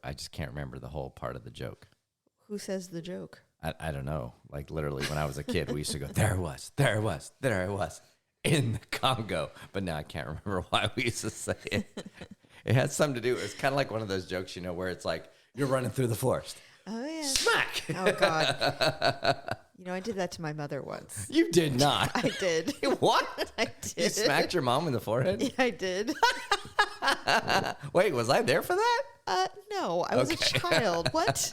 I just can't remember the whole part of the joke. Who says the joke? I don't know. Like literally when I was a kid, we used to go, there it was in the Congo. But now I can't remember why we used to say it. It had something to do. It's kind of like one of those jokes, where it's like you're running through the forest. Oh, yeah. Smack. Oh, God. I did that to my mother once. You did not. I did. What? I did. You smacked your mom in the forehead? Yeah, I did. Wait, was I there for that? No, I was a child. What?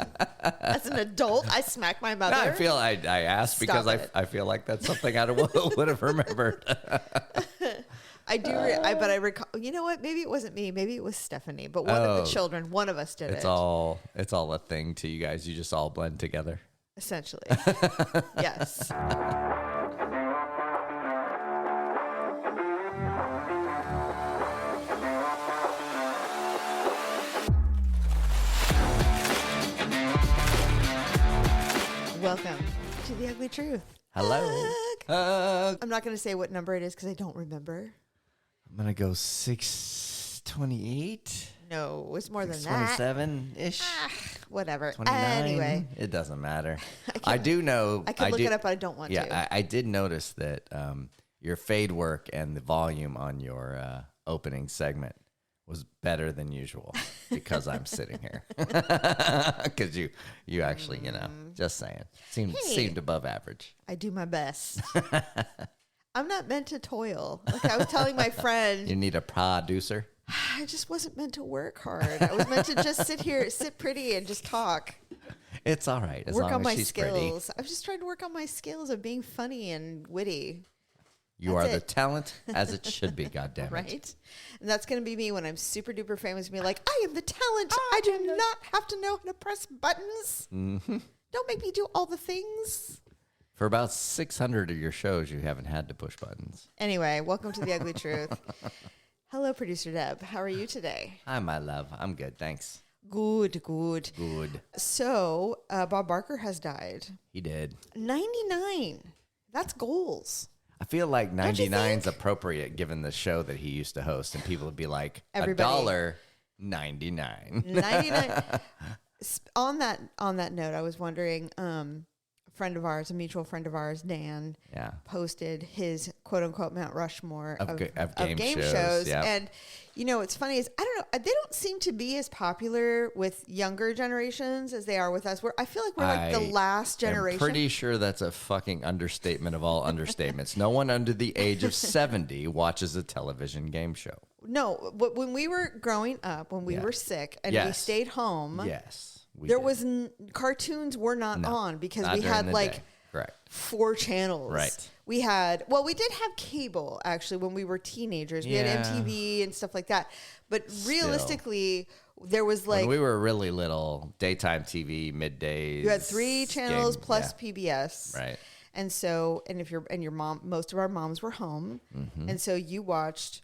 As an adult, I smacked my mother. No, I asked because I feel like that's something I would have remembered. I do, but I recall. You know what? Maybe it wasn't me. Maybe it was Stephanie. But one of the children, one of us did it. It's all a thing to you guys. You just all blend together. Essentially, yes. Welcome to the Ugly Truth. Hello. I'm not going to say what number it is because I don't remember. I'm going to go 628. No, it's more than that. 27-ish. Whatever. 29. Anyway. It doesn't matter. I do know. I can look it up, but I don't want to. Yeah, I did notice that your fade work and the volume on your opening segment was better than usual because I'm sitting here. Because you actually, just saying, seemed above average. I do my best. I'm not meant to toil. Like I was telling my friend. You need a producer? I just wasn't meant to work hard. I was meant to just sit here, sit pretty, and just talk. It's all right. As work long on as my she's skills. Pretty. I was just trying to work on my skills of being funny and witty. You are the talent as it should be, goddammit. Right? And that's going to be me when I'm super duper famous. Me like, I am the talent. I do not have to know how to press buttons. Mm-hmm. Don't make me do all the things. For about 600 of your shows, you haven't had to push buttons. Anyway, welcome to The Ugly Truth. Hello, Producer Deb. How are you today? Hi, my love. I'm good, thanks. Good. So, Bob Barker has died. He did. 99. That's goals. I feel like 99 is appropriate given the show that he used to host, and people would be like, $1.99. 99. On that note, I was wondering, a friend of ours, a mutual friend of ours, Dan, posted his quote unquote Mount Rushmore of game shows. Yeah. And what's funny is I don't know, they don't seem to be as popular with younger generations as they are with us. I feel like we're like the last generation. I'm pretty sure that's a fucking understatement of all understatements. No one under the age of 70 watches a television game show. No, but when we were growing up, when we were sick and we stayed home, cartoons were not on because we had like 4 channels. Right. We did have cable actually when we were teenagers. We had MTV and stuff like that. But realistically, there was like... When we were really little, daytime TV, middays... You had 3 channels plus PBS. Right. And so, and your mom, most of our moms were home. Mm-hmm. And so you watched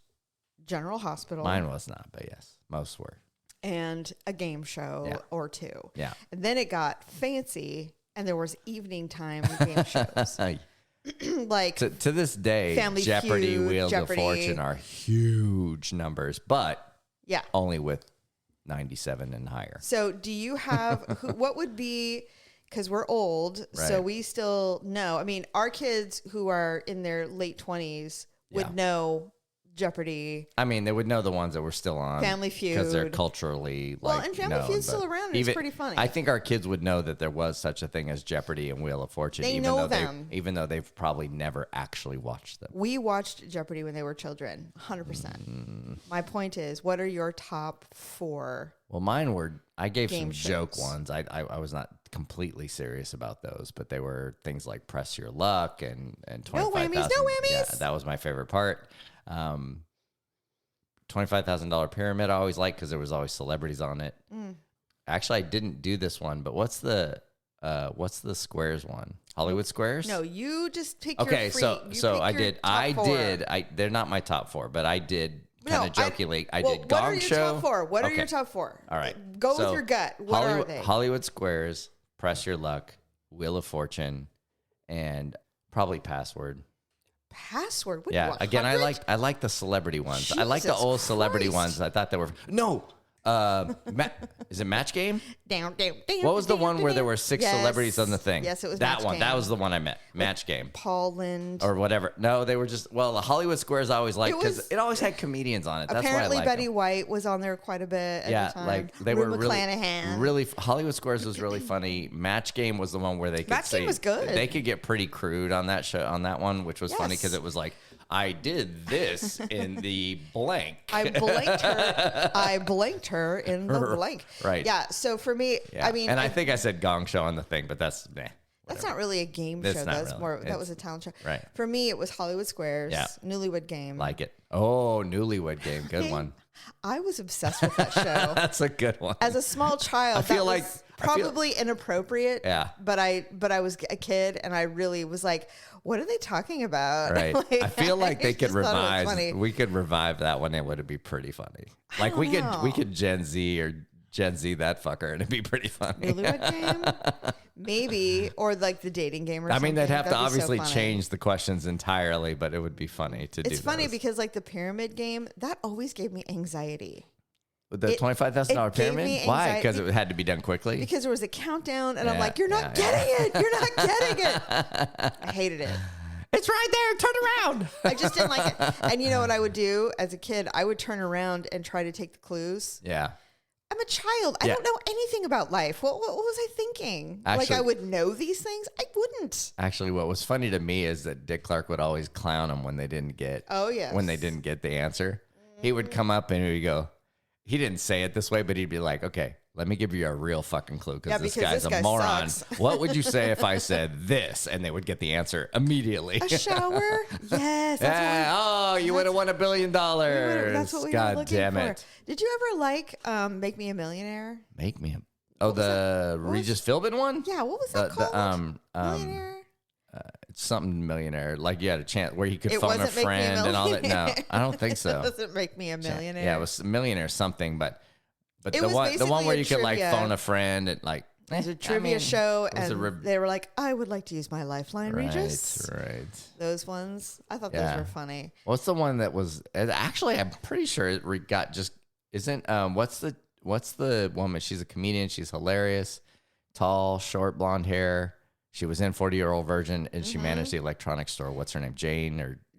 General Hospital. Mine was not, but yes, most were. And a game show or 2. Yeah. And then it got fancy and there was evening time game shows. Like to this day, Family Jeopardy, Feud, Wheel of Fortune are huge numbers, but only with 97 and higher. So do you have, what would be, because we're old, so we still know. I mean, our kids who are in their late 20s would know Jeopardy. I mean, they would know the ones that were still on. Family Feud. Because they're culturally and Family Feud's still around. And it's pretty funny. I think our kids would know that there was such a thing as Jeopardy and Wheel of Fortune. They know them. Even though they've probably never actually watched them. We watched Jeopardy when they were children, 100%. My point is, what are your top 4? Well, mine were, I gave some shows. joke ones. I was not completely serious about those, but they were things like Press Your Luck and 25,000. No whammies. Yeah, that was my favorite part. $25,000 Pyramid I always liked because there was always celebrities on it. Actually, I didn't do this one, but what's the Squares one? Hollywood Squares? No, you just pick your free. So I did. They're not my top 4, but I did kind of jokingly. I did Gong Show. What are your top 4? All right. Go with your gut. What are they? Hollywood Squares, Press Your Luck, Wheel of Fortune, and probably Password. Password? What, yeah. Again, I like the celebrity ones. I like the old celebrity ones. I thought they were... No! Is it Match Game? Down. What was the one where there were 6 celebrities on the thing? Yes, it was that Match one. Game. That was the one I met. Match Game. Paul Lynde. Or whatever. No, they were just, the Hollywood Squares I always liked because it always had comedians on it. That's why I liked Betty them. White was on there quite a bit at the time. Like they Rue were McClanahan. really, Hollywood Squares was really funny. Match Game was the one where they could Match Game was good. They could get pretty crude on that show, on that one, which was funny because it was like, I did this in the blank. I blanked her in the blank. Right. Yeah. So for me, I mean, and I think I said Gong Show on the thing, but that's that's not really a game show. That's really. more. That was a talent show. Right. For me, it was Hollywood Squares. Yeah. Newlywed Game. Like it. Oh, Newlywed Game. Good one. I was obsessed with that show. That's a good one. As a small child, I feel like probably inappropriate. Yeah. But I was a kid, and I really was like, "What are they talking about?" Right. Like, I feel like they could revive. funny. We could revive that one. It would be pretty funny. Like we could Gen Z that fucker, and it'd be pretty funny. Newlywed Game, maybe, or like the dating game or something. I mean, they'd have to obviously so change the questions entirely, but it would be funny to do. It's funny because like the pyramid game, that always gave me anxiety. The $25,000 pyramid? Why? Because it had to be done quickly? Because there was a countdown, and I'm like, you're not getting it. You're not getting it. I hated it. It's right there. Turn around. I just didn't like it. And you know what I would do as a kid? I would turn around and try to take the clues. Yeah. I'm a child. I don't know anything about life. What was I thinking? Actually, like I would know these things? I wouldn't. Actually, what was funny to me is that Dick Clark would always clown them when they didn't get when they didn't get the answer. He would come up and he would go, he didn't say it this way, but he'd be like, okay, let me give you a real fucking clue because this guy's a moron. What would you say if I said this? And they would get the answer immediately. A shower? Yes. You would have won $1 billion. That's what we were looking damn for. it. Did you ever like Make Me a Millionaire? Make Me a... Oh, the Regis Philbin one? Yeah, what was that called? Millionaire? It's something millionaire. Like you had a chance where you could phone a friend and all that. No, I don't think so. It doesn't Make Me a Millionaire. Yeah, it was Millionaire something, but it the was one where you could like phone a friend and like it was a trivia show, and they were like, "I would like to use my lifeline, Regis." Right. Those ones, I thought those were funny. What's the one that was? Actually, I'm pretty sure it got just isn't. What's the woman? She's a comedian. She's hilarious, tall, short, blonde hair. She was in 40-Year-Old Virgin, and she managed the electronics store. What's her name? Jane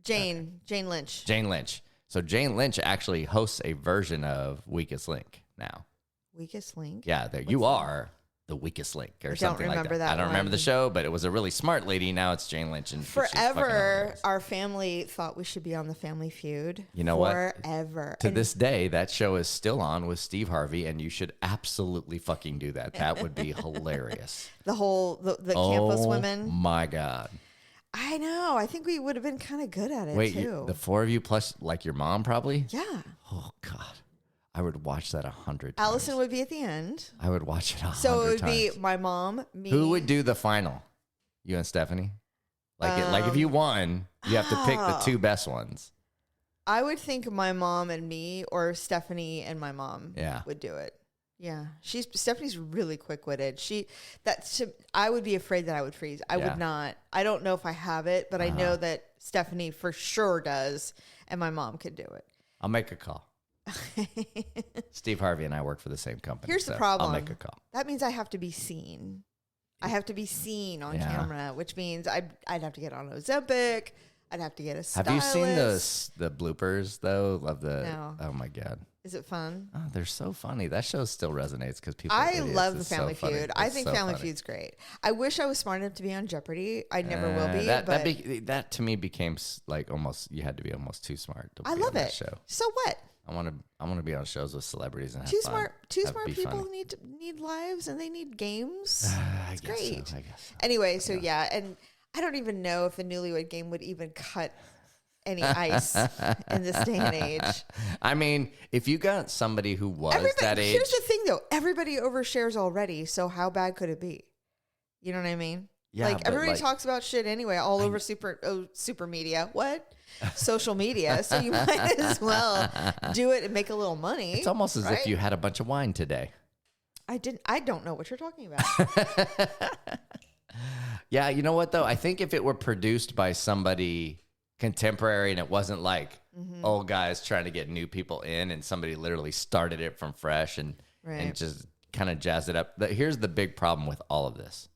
Lynch. Jane Lynch. So Jane Lynch actually hosts a version of Weakest Link now. Weakest Link? Yeah, you are the weakest link or something like that. I don't remember the show, but it was a really smart lady. Now it's Jane Lynch. And forever, our family thought we should be on the Family Feud. You know what? Forever. To this day, that show is still on with Steve Harvey, and you should absolutely fucking do that. That would be hilarious. The campus women. Oh my God. I know. I think we would have been kind of good at it too. The 4 of you plus like your mom probably? Yeah. Oh God. I would watch that 100 times. Allison would be at the end. I would watch it 100 times. So it would be my mom, me. Who would do the final? You and Stephanie? Like if you won, you have to pick the 2 best ones. I would think my mom and me, or Stephanie and my mom would do it. Yeah. Stephanie's really quick-witted. I would be afraid that I would freeze. I would not. I don't know if I have it, but I know that Stephanie for sure does, and my mom could do it. I'll make a call. Steve Harvey and I work for the same company. Here's the problem. I'll make a call. That means I have to be seen. I have to be seen on camera, which means I'd have to get on Ozempic. I'd have to get a stylist. Have you seen the bloopers though of the? No. Oh my God. Is it fun? Oh, they're so funny. That show still resonates because people. I love the Family Feud. I think Family Feud's great. I wish I was smart enough to be on Jeopardy. I never will be. That to me became like almost. You had to be almost too smart to be on that show. So what? I want to be on shows with celebrities and have Two fun. smart people need lives and they need games. It's great. So, I guess so. Anyway, so and I don't even know if the Newlywed Game would even cut any ice in this day and age. I mean, if you got somebody who was that age. Here's the thing, though. Everybody overshares already, so how bad could it be? You know what I mean? Yeah, everybody talks about shit anyway, all over super media. What? Social media. So you might as well do it and make a little money. It's almost as if you had a bunch of wine today. I don't know what you're talking about. Yeah, you know what though? I think if it were produced by somebody contemporary, and it wasn't like old guys trying to get new people in, and somebody literally started it from fresh and just kind of jazzed it up. But here's the big problem with all of this.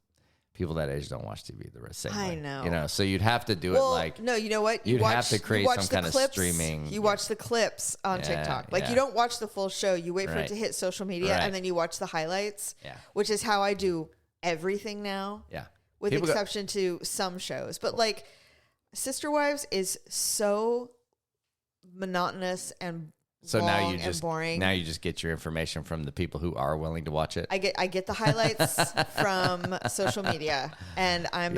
People that age don't watch TV the same way. I know. You know, so you'd have to do it like... No, you know what? You'd have to create some kind of streaming... You watch the clips on TikTok. Like, you don't watch the full show. You wait for it to hit social media, and then you watch the highlights, which is how I do everything now. Yeah. With exception to some shows. But, like, Sister Wives is so monotonous and now you just boring. Now you just get your information from the people who are willing to watch it. I get the highlights from social media, and I'm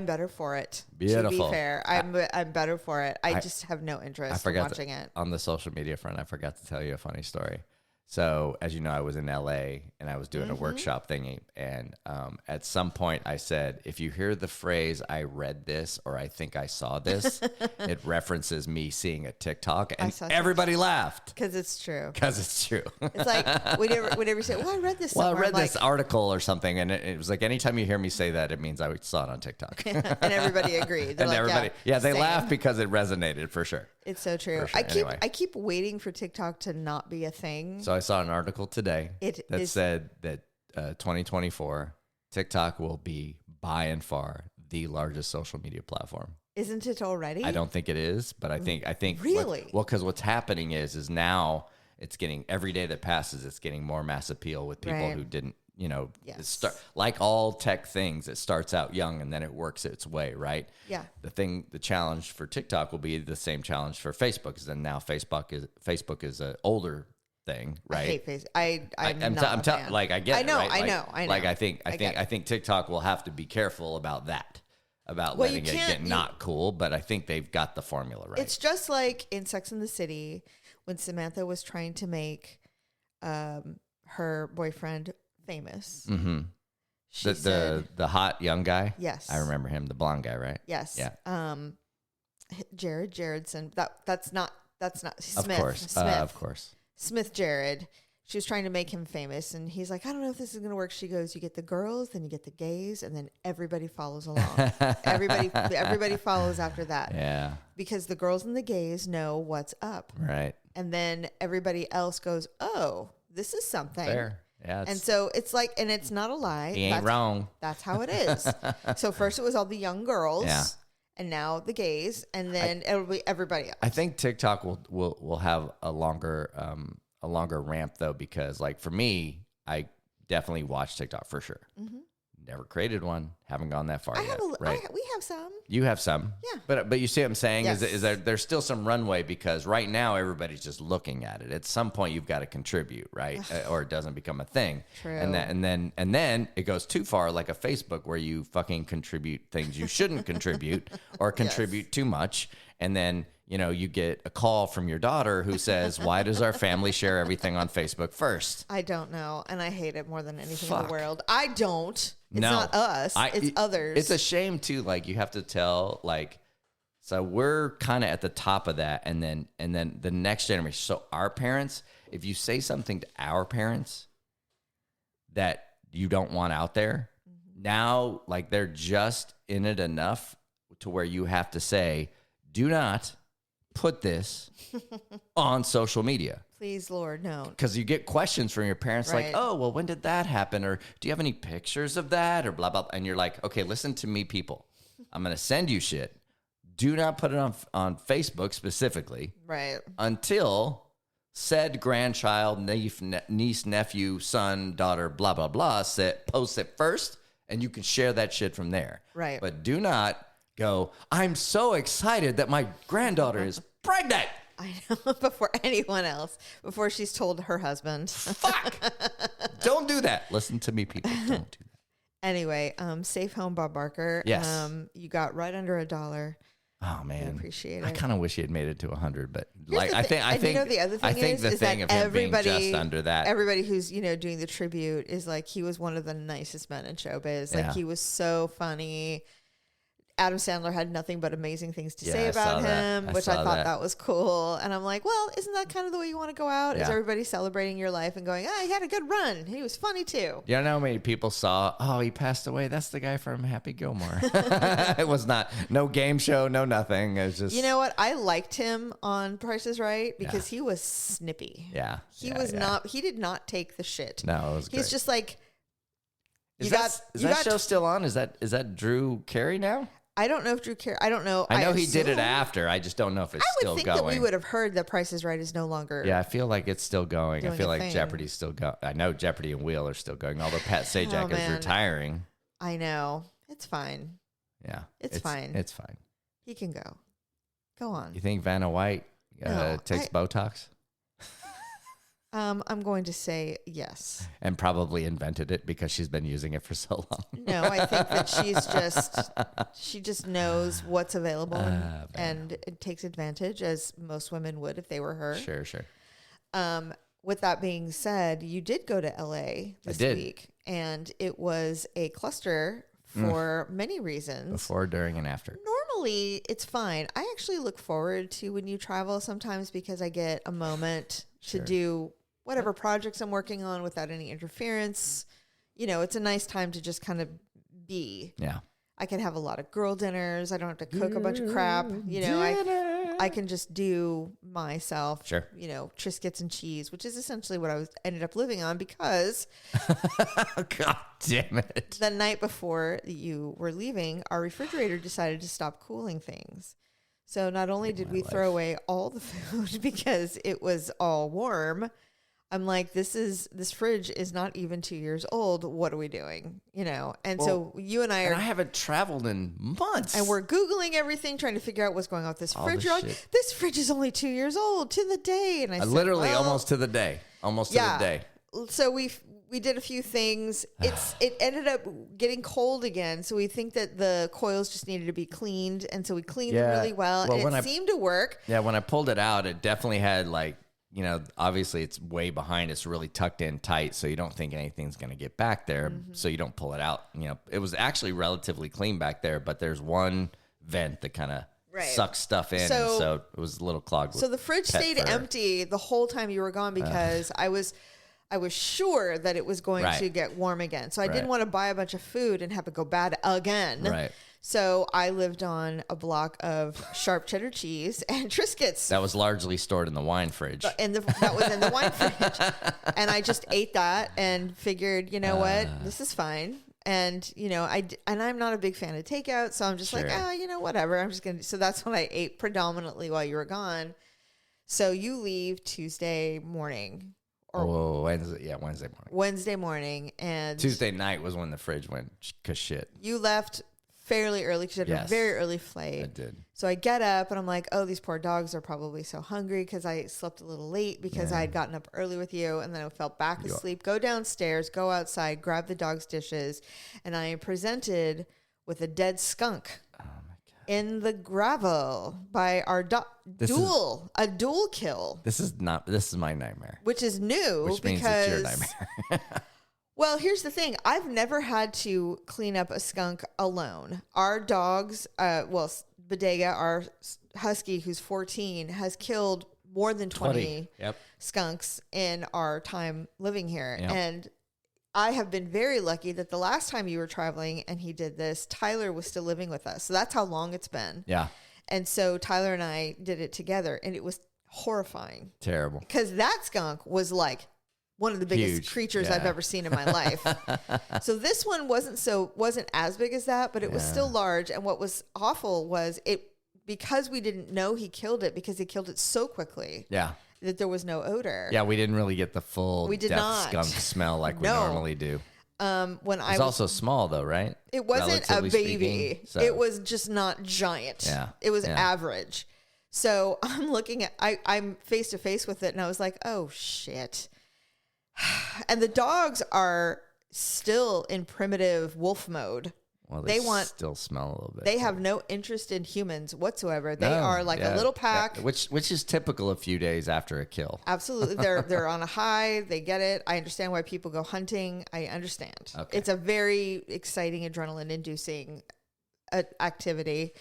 better for it. Beautiful. To be fair, I'm better for it. I just have no interest in watching it. On the social media front, I forgot to tell you a funny story. So, as you know, I was in LA and I was doing a workshop thingy. And at some point I said, if you hear the phrase, I read this, or I think I saw this, it references me seeing a TikTok. And everybody laughed. Because it's true. It's like, whenever you say, well, I read this somewhere. Well, I read this article or something. And it was like, anytime you hear me say that, it means I saw it on TikTok. And everybody agreed. They're like, they laughed because it resonated for sure. It's so true. Sure. I keep waiting for TikTok to not be a thing. So I saw an article today that said that 2024 TikTok will be by and far the largest social media platform. Isn't it already? I don't think it is, but I think really. Because what's happening is now it's getting, every day that passes, it's getting more mass appeal with people who didn't. You know, like all tech things, it starts out young and then it works its way, right? Yeah. The challenge for TikTok will be the same challenge for Facebook, is then now Facebook is an older thing, right? I hate Facebook. I'm not a fan. Like I get I know, it, right? I know. Like I think TikTok will have to be careful about that, letting it get not cool. But I think they've got the formula right. It's just like in Sex and the City when Samantha was trying to make her boyfriend famous. Mm-hmm. The hot young guy. Yes, I remember him, the blonde guy, right? Yes. Yeah. Jaredson. That's not Smith. Of course. Smith Jared. She was trying to make him famous, and he's like, I don't know if this is going to work. She goes, you get the girls, then you get the gays, and then everybody follows along. everybody follows after that. Yeah. Because the girls and the gays know what's up. Right. And then everybody else goes, oh, this is something. Fair. Yeah, and so it's like, and it's not a lie. He ain't wrong. That's how it is. So first it was all the young girls, and now the gays, and then it'll be everybody else. I think TikTok will have a longer ramp though, because like for me, I definitely watch TikTok for sure. Mm-hmm. Never created one. Haven't gone that far yet. Right? We have some. You have some. Yeah. But you see what I'm saying? Yes. Is that there's still some runway, because right now everybody's just looking at it. At some point you've got to contribute, right? Or it doesn't become a thing. True. And then it goes too far, like a Facebook, where you fucking contribute things you shouldn't contribute, or contribute too much. And then, you get a call from your daughter who says, why does our family share everything on Facebook first? I don't know. And I hate it more than anything in the world. I don't. It's not us. It's others. It's a shame too. Like you have to tell, so we're kind of at the top of that. And then the next generation. So our parents, if you say something to our parents that you don't want out there, now, like, they're just in it enough to where you have to say, do not put this on social media. Please, Lord, no. Because you get questions from your parents like, oh, well, when did that happen? Or do you have any pictures of that? Or blah, blah, blah. And you're like, okay, listen to me, people. I'm going to send you shit. Do not put it on Facebook specifically. Right. Until said grandchild, niece, nephew, son, daughter, blah, blah, blah, post it first. And you can share that shit from there. Right. But do not go, I'm so excited that my granddaughter is pregnant. I know, before anyone else, before she's told her husband. Fuck. Don't do that. Listen to me, people. Don't do that. Anyway, Safe Home Bob Barker. Yes. You got right under $1. Oh man, I appreciate it. I kind of wish he had made it to 100, but I think the other thing is that him being just under that. Everybody who's doing the tribute is like, he was one of the nicest men in showbiz. Like he was so funny. Adam Sandler had nothing but amazing things to say about him, which I thought that was cool. And I'm like, well, isn't that kind of the way you want to go out? Is everybody celebrating your life and going, he had a good run. He was funny too. You know how many people saw, he passed away. That's the guy from Happy Gilmore. It was no game show, no nothing. It was just. You know what? I liked him on Price is Right because he was snippy. Yeah. He did not take the shit. No, it was great. He's just like. Is that show still on? Is that Drew Carey now? I don't know if Drew Carey. I don't know. I know he did it after. I just don't know if it's still going. I would think that we would have heard that Price is Right is no longer. Yeah, I feel like it's still going. I feel like Jeopardy's still going. I know Jeopardy and Wheel are still going. Although Pat Sajak is retiring. I know. It's fine. Yeah, it's fine. It's fine. He can go. Go on. You think Vanna White takes Botox? I'm going to say yes. And probably invented it because she's been using it for so long. No, I think that she just knows what's available and it takes advantage, as most women would if they were her. Sure. With that being said, you did go to LA this week, and it was a cluster for many reasons. Before, during, and after. Normally, it's fine. I actually look forward to when you travel sometimes because I get a moment to do whatever projects I'm working on without any interference. You know, it's a nice time to just kind of be. Yeah. I can have a lot of girl dinners. I don't have to cook a bunch of crap. You know, I can just do myself. Sure. You know, Triscuits and cheese, which is essentially what I ended up living on because God damn it. The night before you were leaving, our refrigerator decided to stop cooling things. So not only did we throw away all the food because it was all warm, I'm like, this fridge is not even 2 years old. What are we doing? You know? And so you and I I haven't traveled in months. And we're Googling everything, trying to figure out what's going on with this fridge. You're like, this fridge is only 2 years old to the day. And I said, literally almost to the day. Almost to the day. So we did a few things. It ended up getting cold again. So we think that the coils just needed to be cleaned. And so we cleaned them really well. And it seemed to work. Yeah. When I pulled it out, it definitely had you know, obviously it's way behind. It's really tucked in tight, so you don't think anything's going to get back there. Mm-hmm. So you don't pull it out. You know, it was actually relatively clean back there, but there's one vent that kind of sucks stuff in, so it was a little clogged. So the fridge stayed empty the whole time you were gone because I was sure that it was going to get warm again. So I didn't want to buy a bunch of food and have it go bad again. Right. So I lived on a block of sharp cheddar cheese and Triscuits. That was largely stored in the wine fridge. That was in the wine fridge. And I just ate that and figured, you know what, this is fine. And, you know, I'm not a big fan of takeout. So I'm just like, you know, whatever. I'm just going to. So that's what I ate predominantly while you were gone. So you leave Tuesday morning. Wednesday morning. Wednesday morning. And Tuesday night was when the fridge went shit. You left fairly early because you had a very early flight. I did. So I get up and I'm like, oh, these poor dogs are probably so hungry because I slept a little late because I had gotten up early with you, and then I fell back asleep. Go downstairs, go outside, grab the dog's dishes, and I am presented with a dead skunk in the gravel by our a dual kill. This is my nightmare. Which is new which means it's your nightmare. Well, here's the thing. I've never had to clean up a skunk alone. Our dogs, Bodega, our husky, who's 14, has killed more than 20 skunks in our time living here. Yep. And I have been very lucky that the last time you were traveling and he did this, Tyler was still living with us. So that's how long it's been. Yeah. And so Tyler and I did it together, and it was horrifying. Terrible. Because that skunk was like one of the biggest creatures I've ever seen in my life. So this one wasn't as big as that, but it was still large. And what was awful was because we didn't know he killed it because he killed it so quickly. Yeah. That there was no odor. Yeah, we didn't really get the full death skunk smell like we normally do. When it was also small though, right? It wasn't a baby. So. It was just not giant. Yeah. It was average. So I'm looking at, I'm face to face with it, and I was like, oh shit. And the dogs are still in primitive wolf mode. Well, they still smell a little bit. They have no interest in humans whatsoever. They are like a little pack, which is typical a few days after a kill. Absolutely, they're on a high. They get it. I understand why people go hunting. I understand. Okay. It's a very exciting, adrenaline-inducing activity.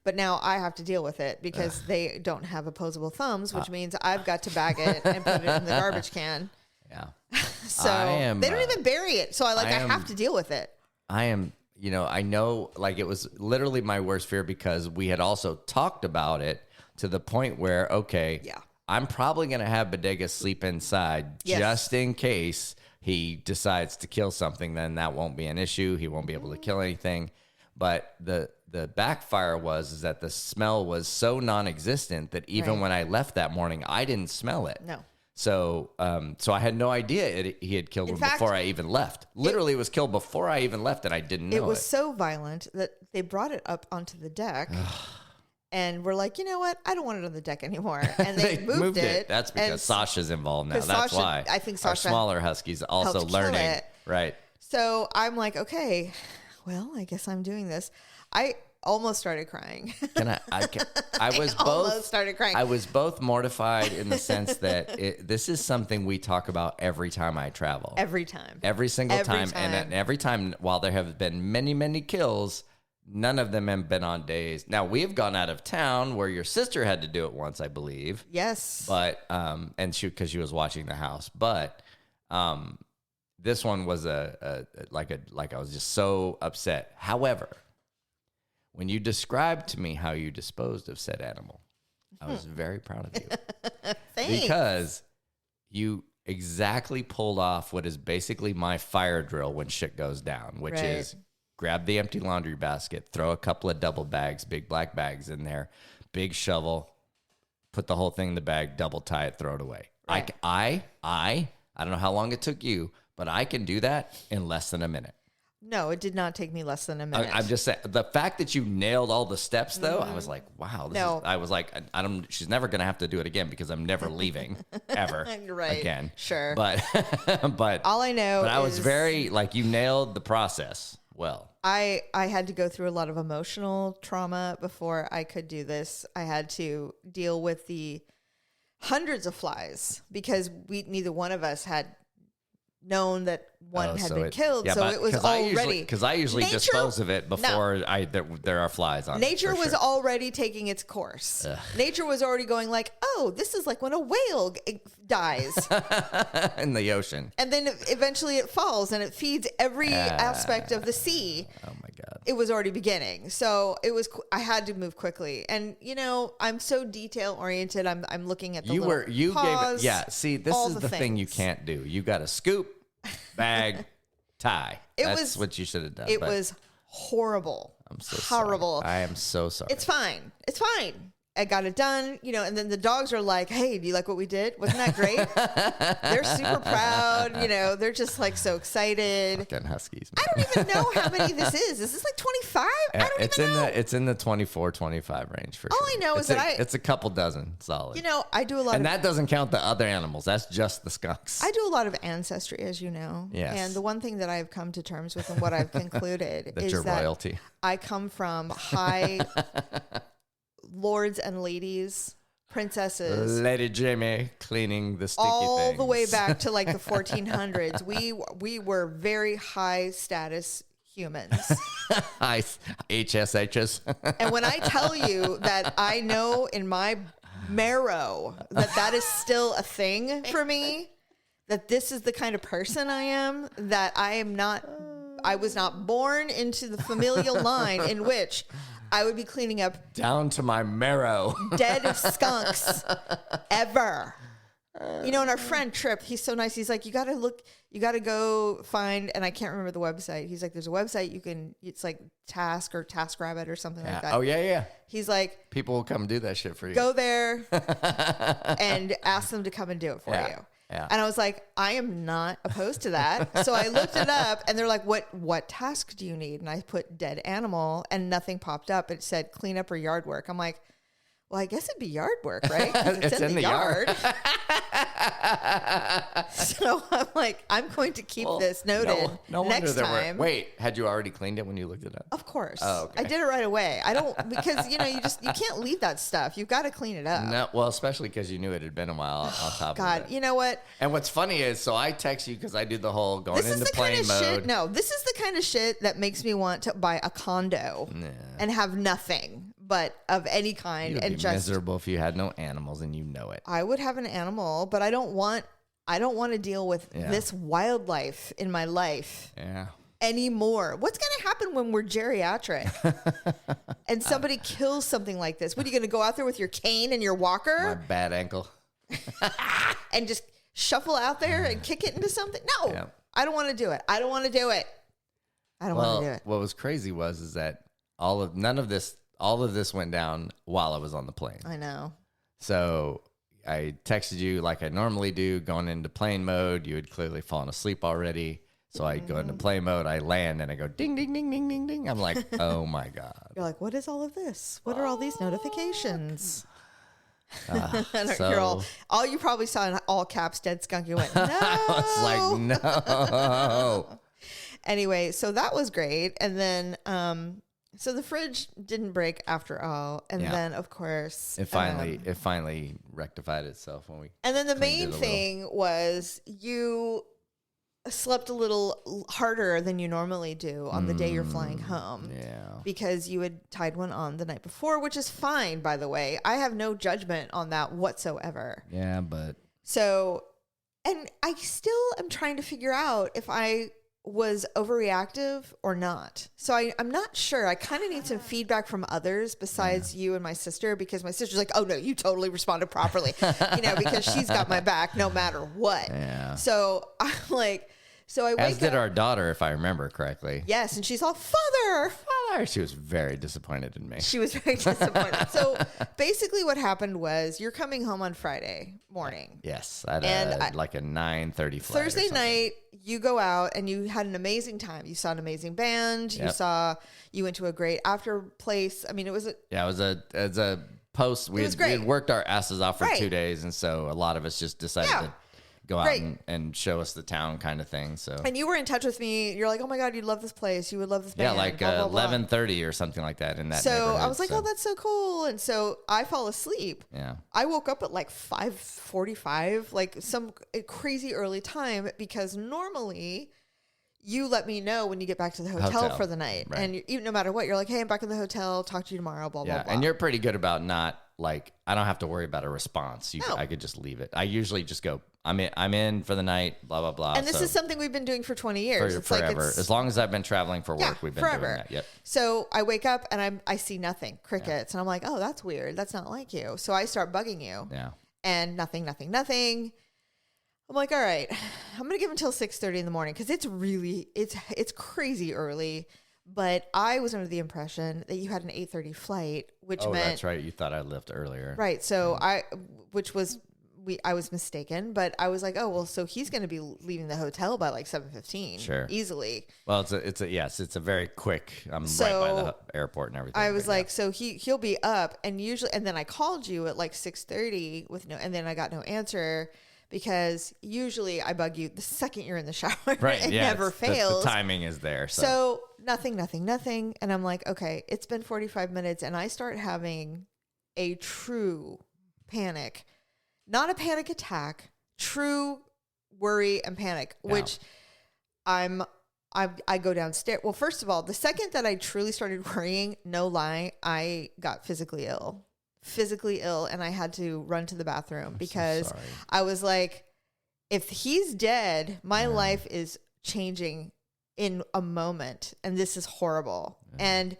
But now I have to deal with it because they don't have opposable thumbs, which means I've got to bag it and put it in the garbage can. Yeah. So they don't even bury it. So I have to deal with it. I know like it was literally my worst fear because we had also talked about it to the point where, I'm probably going to have Bodega sleep inside just in case he decides to kill something. Then that won't be an issue. He won't be able to kill anything. But the backfire is that the smell was so non-existent that even when I left that morning, I didn't smell it. No. So I had no idea he had killed him before I even left. Literally, it was killed before I even left, and I didn't know it. It was so violent that they brought it up onto the deck. And we're like, you know what? I don't want it on the deck anymore. And they moved it. That's because Sasha's involved now. That's why. I think Sasha, our smaller huskies also learning. Right. So I'm like, okay, well, I guess I'm doing this. I almost started crying. I was almost started crying. I was both mortified in the sense that this is something we talk about every time I travel. Every time. Every single time. And every time, while there have been many, many kills, none of them have been on days. Now, we have gone out of town where your sister had to do it once, I believe. Yes. But, because she was watching the house. But, this one was like I was just so upset. However, when you described to me how you disposed of said animal, I was very proud of you. Thanks. Because you exactly pulled off what is basically my fire drill when shit goes down, which is grab the empty laundry basket, throw a couple of double bags, big black bags in there, big shovel, put the whole thing in the bag, double tie it, throw it away. Right. I don't know how long it took you, but I can do that in less than a minute. No, it did not take me less than a minute. I'm just saying, the fact that you nailed all the steps, though, I was like, wow. I was like, she's never going to have to do it again because I'm never leaving ever again. Sure. But all I know I was very, like, you nailed the process well. I had to go through a lot of emotional trauma before I could do this. I had to deal with the hundreds of flies because neither one of us had known that one had been killed, so it was already... Because I usually dispose of it before there are flies on it. Nature was already taking its course. Ugh. Nature was already going like, oh, this is like when a whale dies. In the ocean. And then eventually it falls and it feeds every aspect of the sea. Oh my God. It was already beginning. So I had to move quickly. And, I'm so detail oriented. I'm looking at the paws, gave it. See, this is the thing you can't do. You got to scoop, bag, tie. That's what you should have done. It was horrible. I'm so horrible. Sorry. I am so sorry. It's fine. I got it done, and then the dogs are like, hey, do you like what we did? Wasn't that great? They're super proud. They're just like so excited. Fucking huskies, man. I don't even know how many this is. Is this like 25? I don't even know. It's in the 24, 25 range for sure. All I know is it's a couple dozen solid. I do a lot and that doesn't count the other animals. That's just the skunks. I do a lot of ancestry, as you know. Yes. And the one thing that I've come to terms with and what I've concluded is your that royalty. I come from high lords and ladies, princesses. Lady Jamie cleaning the sticky all things. The way back to like the 1400s. We were very high status humans. High HSHs. And when I tell you that I know in my marrow that is still a thing for me, that this is the kind of person I am, that I was not born into the familial line in which I would be cleaning up down to my marrow dead skunks ever. And our friend Trip, he's so nice. He's like, you got to go find, and I can't remember the website. He's like, there's a website it's like Task or TaskRabbit or something like that. Oh yeah. He's like, people will come do that shit for you. Go there and ask them to come and do it for you. Yeah. And I was like, I am not opposed to that. So I looked it up and they're like, what task do you need? And I put dead animal and nothing popped up. It said clean up or yard work. I'm like, Well, I guess it'd be yard work, right? 'Cause it's in the yard. So I'm like, I'm going to keep this noted next time. Wait, had you already cleaned it when you looked it up? Of course. Oh, okay. I did it right away. I don't, because you can't leave that stuff. You've got to clean it up. No, well, especially because you knew it had been a while on top of it. God, you know what? And what's funny is, so I text you because I do the whole going into plane mode. This is the kind of shit that makes me want to buy a condo and have nothing but of any kind. You'd and be miserable if you had no animals, and you know it. I would have an animal, but I don't want to deal with this wildlife in my life anymore. What's going to happen when we're geriatric and somebody kills something like this? What, are you going to go out there with your cane and your walker? My bad ankle. And just shuffle out there and kick it into something? No, I don't want to do it. I don't want to do it. What was crazy is that all of this went down while I was on the plane. I know. So I texted you like I normally do, going into plane mode. You had clearly fallen asleep already. So I go into plane mode, I land, and I go ding, ding, ding, ding, ding, ding. I'm like, oh my God. You're like, what is all of this? What are all these notifications? And So all you probably saw in all caps, dead skunk. You went, no. I was like, no. Anyway, so that was great. And then, so the fridge didn't break after all. And then, of course, it finally rectified itself when we. And then the main thing was you slept a little harder than you normally do on the day you're flying home. Yeah. Because you had tied one on the night before, which is fine, by the way. I have no judgment on that whatsoever. Yeah, but. So, and I still am trying to figure out if I was overreactive or not. So I'm not sure. I kind of need some feedback from others besides you and my sister, because my sister's like, oh no, you totally responded properly, because she's got my back no matter what. Yeah. So I'm like, I wake up. As did our daughter, if I remember correctly. Yes. And she's all, Father. She was very disappointed in me. She was very disappointed. So basically what happened was you're coming home on Friday morning. Yes. At like a 9:30 flight. Thursday night, you go out and you had an amazing time. You saw an amazing band. Yep. You went to a great after place. I mean, it was a post. We had worked our asses off for 2 days. And so a lot of us just decided to go out and show us the town kind of thing. So, and you were in touch with me. You're like, oh my God, you'd love this place. You would love this band. Yeah, like 11:30 or something like that in that neighborhood. I was like, oh, that's so cool. And so I fall asleep. Yeah. I woke up at like 5:45, like some crazy early time, because normally you let me know when you get back to the hotel. For the night. Right. And even no matter what, you're like, hey, I'm back in the hotel. Talk to you tomorrow, blah, blah, blah. And you're pretty good about not like, I don't have to worry about a response. I could just leave it. I usually just go, I'm in for the night, blah, blah, blah. And this is something we've been doing for 20 years. It's forever. As long as I've been traveling for work, we've been doing that. Yep. So I wake up and I see nothing, crickets. And I'm like, oh, that's weird. That's not like you. So I start bugging you. Yeah. And nothing. I'm like, all right, I'm going to give until 6:30 in the morning, because it's crazy early. But I was under the impression that you had an 8:30 flight, which meant... that's right. You thought I left earlier. Right. So I was mistaken, but I was like, oh, well, so he's going to be leaving the hotel by like 7:15. Sure. Easily. Well, it's a very quick, I'm right by the airport and everything. I was like, so he'll be up, and then I called you at like 6:30 and then I got no answer. Because usually I bug you the second you're in the shower. Right. It never fails. The timing is there. So nothing. And I'm like, okay, it's been 45 minutes. And I start having a true panic, not a panic attack, true worry and panic, which I go downstairs. Well, first of all, the second that I truly started worrying, no lie, I got physically ill, and I had to run to the bathroom because I was like, if he's dead, my life is changing in a moment, and this is horrible. And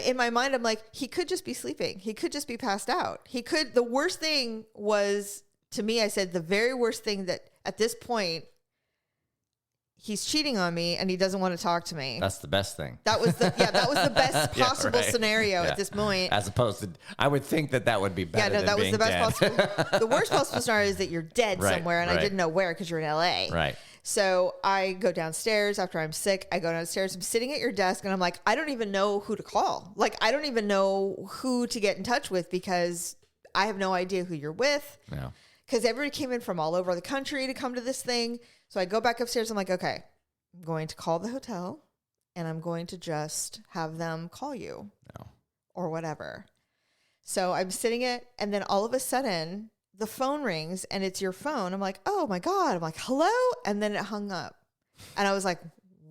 in my mind, I'm like, he could just be sleeping. He could just be passed out. The worst thing was, to me, I said, the very worst thing that at this point, he's cheating on me and he doesn't want to talk to me. That's the best thing. That was the best possible scenario at this point. As opposed to, I would think that would be better. Yeah, no, that was the best possible. The worst possible scenario is that you're dead somewhere, and I didn't know where because you're in LA. Right. So I go downstairs after I'm sick. I go downstairs. I'm sitting at your desk and I'm like, I don't even know who to call. Like, I don't even know who to get in touch with because I have no idea who you're with. Yeah. Because everybody came in from all over the country to come to this thing. So I go back upstairs. I'm like, okay, I'm going to call the hotel and I'm going to just have them call you or whatever. So I'm sitting it, and then all of a sudden the phone rings and it's your phone. I'm like, oh my God. I'm like, hello. And then it hung up and I was like,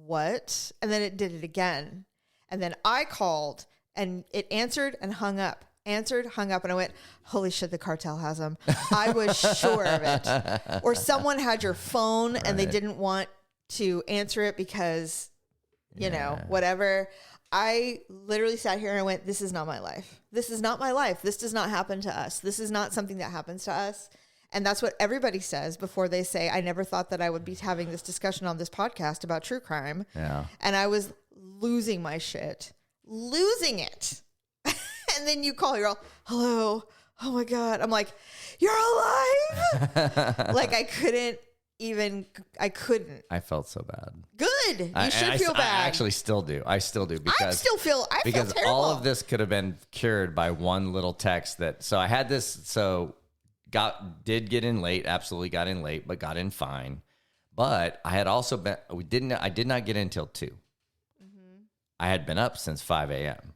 what? And then it did it again. And then I called and it answered and hung up. Answered, hung up, and I went, holy shit, the cartel has them. I was sure of it. Or someone had your phone and they didn't want to answer it because, you know, whatever. I literally sat here and I went, this is not my life. This is not my life. This does not happen to us. This is not something that happens to us. And that's what everybody says before they say, I never thought that I would be having this discussion on this podcast about true crime. Yeah. And I was losing my shit. Losing it. And then you call, you're all, hello. Oh my God. I'm like, you're alive. Like I couldn't. I felt so bad. Good. You should feel bad. I actually still do. I still do because I feel terrible. All of this could have been cured by one little text so I had this, did get in late, absolutely got in late, but got in fine. But I had also I did not get in till 2. Mm-hmm. I had been up since 5 a.m.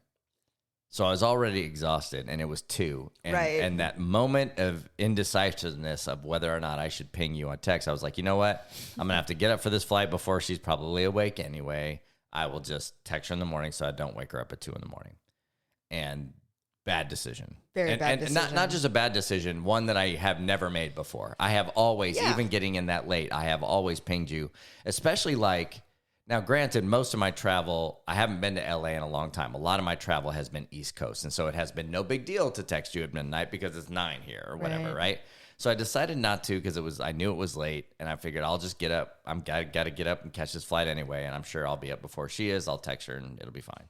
So I was already exhausted, and it was 2. And that moment of indecisiveness of whether or not I should ping you on text, I was like, you know what? I'm going to have to get up for this flight before she's probably awake anyway. I will just text her in the morning so I don't wake her up at 2 in the morning. And bad decision. Very bad decision. And not just a bad decision, one that I have never made before. I have always, even getting in that late, I have always pinged you, especially like... Now, granted, most of my travel, I haven't been to LA in a long time. A lot of my travel has been East Coast. And so it has been no big deal to text you at midnight because it's 9 here or whatever, right? So I decided not to because I knew it was late. And I figured I'll just get up. Got to get up and catch this flight anyway. And I'm sure I'll be up before she is. I'll text her and it'll be fine.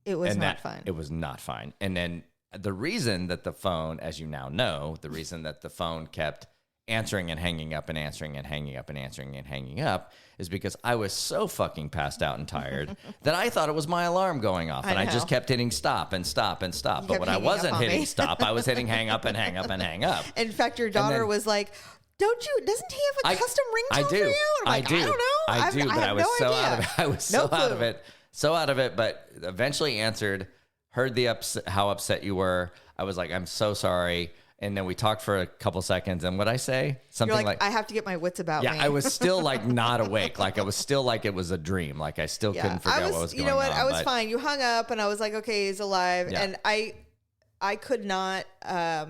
It was not fine. It was not fine. And then the reason that the phone, as you now know, the reason that the phone kept answering and hanging up and answering and hanging up and answering and hanging up is because I was so fucking passed out and tired that I thought it was my alarm going off. And I just kept hitting stop and stop and stop. But when I wasn't hitting stop, I was hitting hang up and hang up and hang up. In fact, your daughter was like, doesn't he have a custom ringtone for you? I do. I don't know. I do, but I was so out of it. I was so out of it. So out of it, but eventually answered, heard how upset you were. I was like, I'm so sorry. And then we talked for a couple seconds, and what'd I say? Something You're like, I have to get my wits about me. Yeah, I was still like not awake. Like I was still like it was a dream. Like I still couldn't figure out what was going on. You know what? I was fine. You hung up, and I was like, okay, he's alive. Yeah. And I could not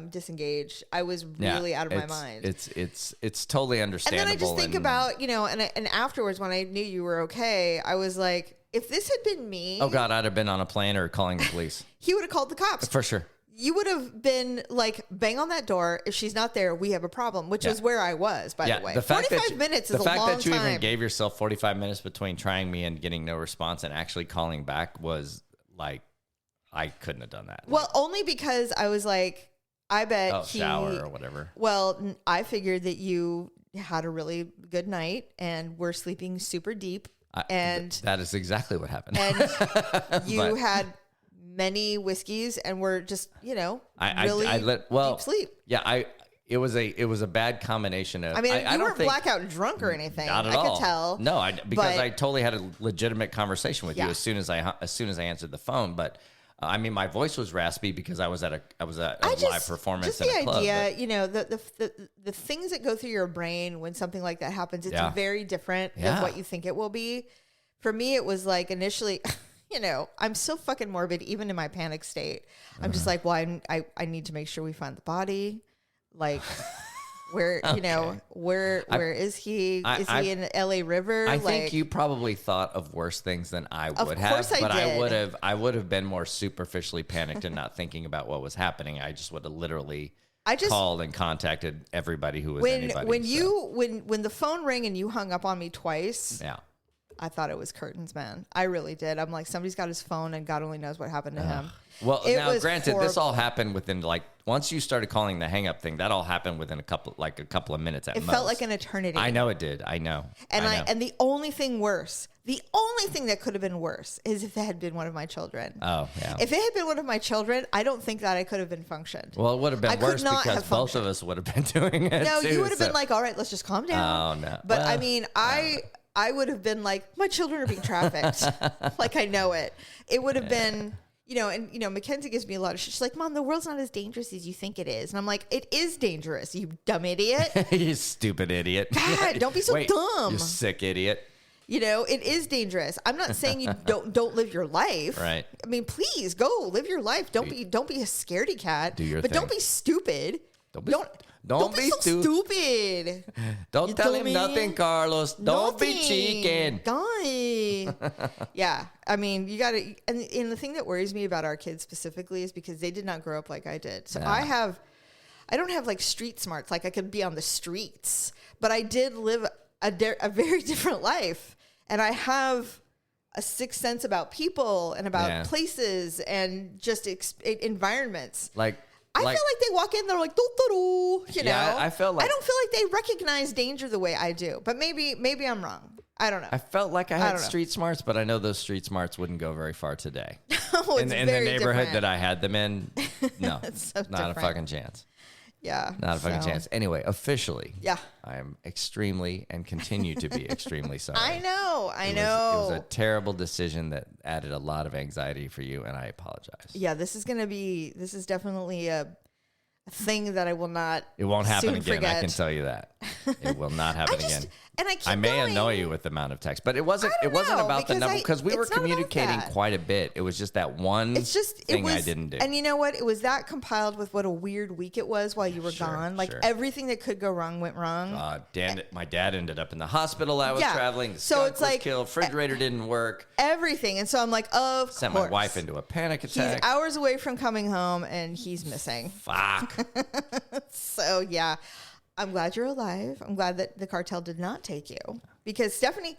disengage. I was really out of my mind. It's totally understandable. And then I just think about, and afterwards when I knew you were okay, I was like, if this had been me. Oh God, I'd have been on a plane or calling the police. He would have called the cops. For sure. You would have been like, bang on that door. If she's not there, we have a problem, which is where I was, by the way. 45 minutes is a long time. The fact that you even gave yourself 45 minutes between trying me and getting no response and actually calling back was like, I couldn't have done that. Well, only because I was like, I bet shower or whatever. Well, I figured that you had a really good night and were sleeping super deep. And that is exactly what happened. And you had many whiskeys and were just, really deep sleep. Yeah, it was a bad combination of. I mean, you weren't blackout drunk or anything. Not at all. I could tell. No, because I totally had a legitimate conversation with you as soon as I answered the phone. But I mean, my voice was raspy because I was at a live performance in a club. Just the idea, the things that go through your brain when something like that happens, it's very different than what you think it will be. For me, it was like initially. I'm so fucking morbid, even in my panic state. I'm just like, well, I need to make sure we find the body. Like, where, where is he? Is he in LA River? I think you probably thought of worse things than I would have. Of course I did. I would have been more superficially panicked and not thinking about what was happening. I just would have literally called and contacted everybody who was anybody. When the phone rang and you hung up on me twice. Yeah. I thought it was curtains, man. I really did. I'm like, somebody's got his phone and God only knows what happened to him. Well, now granted, this all happened within like, once you started calling the hang up thing, that all happened within a couple of minutes at most. It felt like an eternity. I know it did. I know. And the only thing that could have been worse is if it had been one of my children. Oh, yeah. If it had been one of my children, I don't think that I could have been functioned. Well, it would have been worse because both of us would have been doing it. No, too, you would have been like, all right, let's just calm down. Oh, no. But I mean, I would have been like, my children are being trafficked. Like, I know it. It would have been, Mackenzie gives me a lot of shit. She's like, Mom, the world's not as dangerous as you think it is. And I'm like, it is dangerous, you dumb idiot. You stupid idiot. God, don't be so dumb. You sick idiot. It is dangerous. I'm not saying you don't live your life. Right. I mean, please go live your life. Don't be a scaredy cat. Do your thing. Don't be stupid. Don't be so stupid. Don't tell him nothing, Carlos. Don't be chicken. Guy. Yeah. I mean, you got to. And the thing that worries me about our kids specifically is because they did not grow up like I did. So I don't have like street smarts. Like I could be on the streets, but I did live a very different life. And I have a sixth sense about people and about places and just environments. I feel like they walk in, they're like, doo-doo-doo, I felt like... I don't feel like they recognize danger the way I do. But maybe I'm wrong. I don't know. I felt like I had street smarts, but I know those street smarts wouldn't go very far today. In the neighborhood that I had them in, no, not a fucking chance. Yeah. Not a fucking chance. Anyway, officially, yeah, I am extremely and continue to be extremely sorry. I know. It was a terrible decision that added a lot of anxiety for you, and I apologize. Yeah, this is definitely a thing that I will not. It won't happen again. Forget. I can tell you that. It will not happen again. And I may annoy you with the amount of text, but it wasn't about the number because we were communicating quite a bit. It was just that one thing I didn't do. And you know what? It was that compiled with what a weird week it was while you were gone. Like everything that could go wrong went wrong. My dad ended up in the hospital. I was traveling. The skunk was like killed. Refrigerator didn't work. Everything. And so I'm like, of course. Sent my wife into a panic attack. He's hours away from coming home and he's missing. Fuck. So yeah. I'm glad you're alive. I'm glad that the cartel did not take you because Stephanie,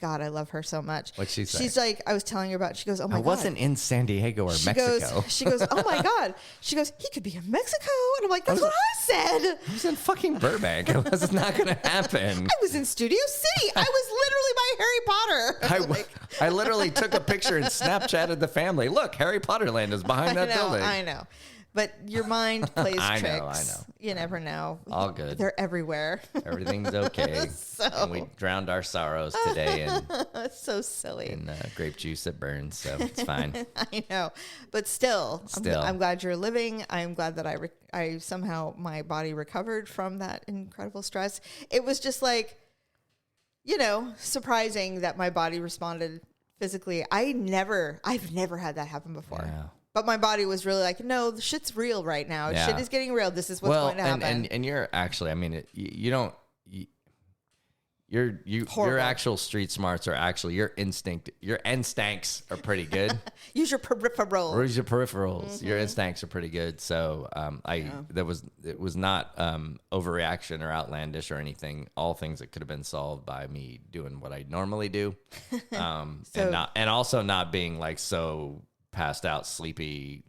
God, I love her so much. What'd she say? She's like, I was telling her about, she goes, oh my God. I wasn't in San Diego or Mexico. She goes, oh my God. She goes, he could be in Mexico. And I'm like, that's what I said. I was in fucking Burbank. It was not going to happen. I was in Studio City. I was literally by Harry Potter. I literally took a picture and Snapchatted the family. Look, Harry Potter Land is behind that building. I know. But your mind plays tricks. I know. You never know. All good. They're everywhere. Everything's okay. And we drowned our sorrows today It's so silly. in grape juice that burns, so it's fine. I know. But still. I'm glad you're living. I'm glad that I somehow, my body recovered from that incredible stress. It was just like, surprising that my body responded physically. I've never had that happen before. Yeah. But my body was really like, no, the shit's real right now. Yeah. Shit is getting real. This is what's going to happen. And you're actually, I mean, your actual street smarts are actually your instincts are pretty good. Use your peripherals. Mm-hmm. Your instincts are pretty good. So it was not overreaction or outlandish or anything. All things that could have been solved by me doing what I normally do, and also not being like so passed out, sleepy,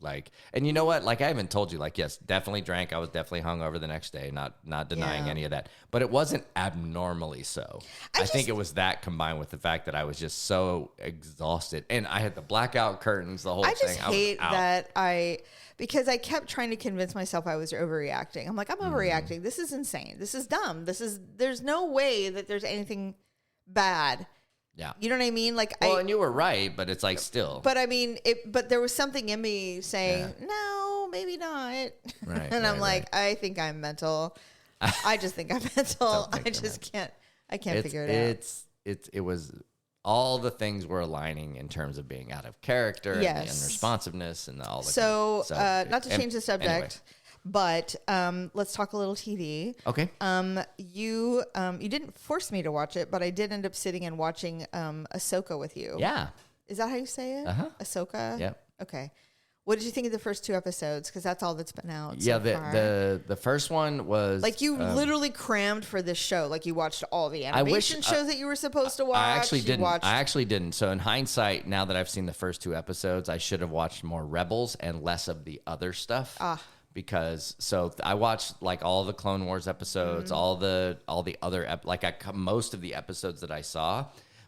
and you know what? Like I haven't told you, yes, definitely drank. I was definitely hungover the next day. Not denying any of that, but it wasn't abnormally so. I think it was that combined with the fact that I was just so exhausted, and I had the blackout curtains, the whole thing. I just hate that because I kept trying to convince myself I was overreacting. I'm like, I'm overreacting. This is insane. This is dumb. There's no way that there's anything bad. Yeah. You know what I mean? And you were right, but it's still. But I mean, but there was something in me saying, no, maybe not. Right. And I'm like, I think I'm mental. I just think I'm mental. I can't figure it out. It was all the things were aligning in terms of being out of character and responsiveness and all the So not to change the subject. Anyway. But let's talk a little TV. Okay. You didn't force me to watch it, but I did end up sitting and watching Ahsoka with you. Yeah. Is that how you say it? Uh-huh. Ahsoka? Yep. Okay. What did you think of the first 2 episodes? Because that's all that's been out. Yeah, so far. the first one was like you literally crammed for this show. Like you watched all the animation shows that you were supposed to watch. I actually didn't. So in hindsight, now that I've seen the first 2 episodes, I should have watched more Rebels and less of the other stuff. Because I watched like all the Clone Wars episodes, all the other most of the episodes that I saw.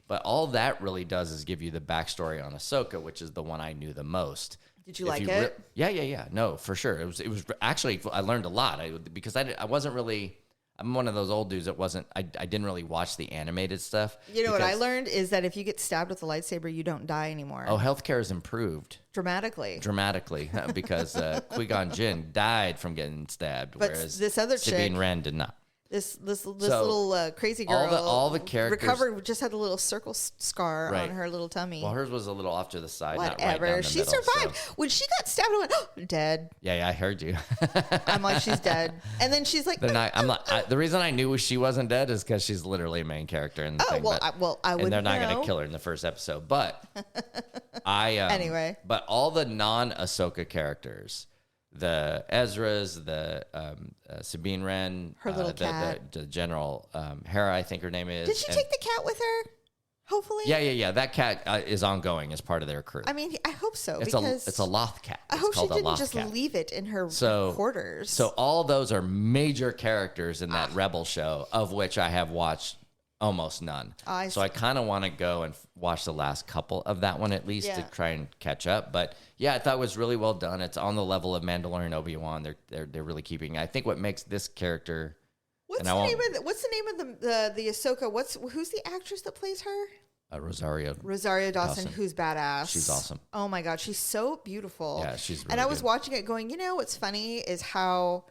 But all that really does is give you the backstory on Ahsoka, which is the one I knew the most. Did you like it? Yeah. No, for sure. It was actually, I learned a lot because I wasn't really, I'm one of those old dudes that I didn't really watch the animated stuff. You know what I learned is that if you get stabbed with a lightsaber, you don't die anymore. Oh, healthcare has improved. Dramatically, because Qui-Gon Jinn died from getting stabbed, but whereas this other Sabine chick, Wren did not. This little crazy girl, all the characters recovered, just had a little circle scar on her little tummy. Well, hers was a little off to the side. Whatever, not right down the she middle, survived. So. When she got stabbed, I went, "Oh, dead." Yeah, I heard you. I'm like, she's dead, and then she's like, the reason I knew she wasn't dead is because she's literally a main character in the thing. I would. And they're not going to kill her in the first episode, but anyway. But all the non-Ahsoka characters. The Ezra's, the Sabine Wren, her little cat, the General Hera, I think her name is. Did she take the cat with her? Hopefully. Yeah. That cat is ongoing as part of their crew. I mean, I hope so. It's a Loth cat. I hope she didn't just leave it in her quarters. So all those are major characters in that Rebel show, of which I have watched almost none. So I kind of want to go and watch the last couple of that one at least to try and catch up. But yeah, I thought it was really well done. It's on the level of Mandalorian, Obi-Wan. They're really keeping. I think what makes this character. What's the name of the Ahsoka? Who's the actress that plays her? Rosario Dawson, who's badass. She's awesome. Oh my God, she's so beautiful. Yeah, she's really And I was watching it going, what's funny is how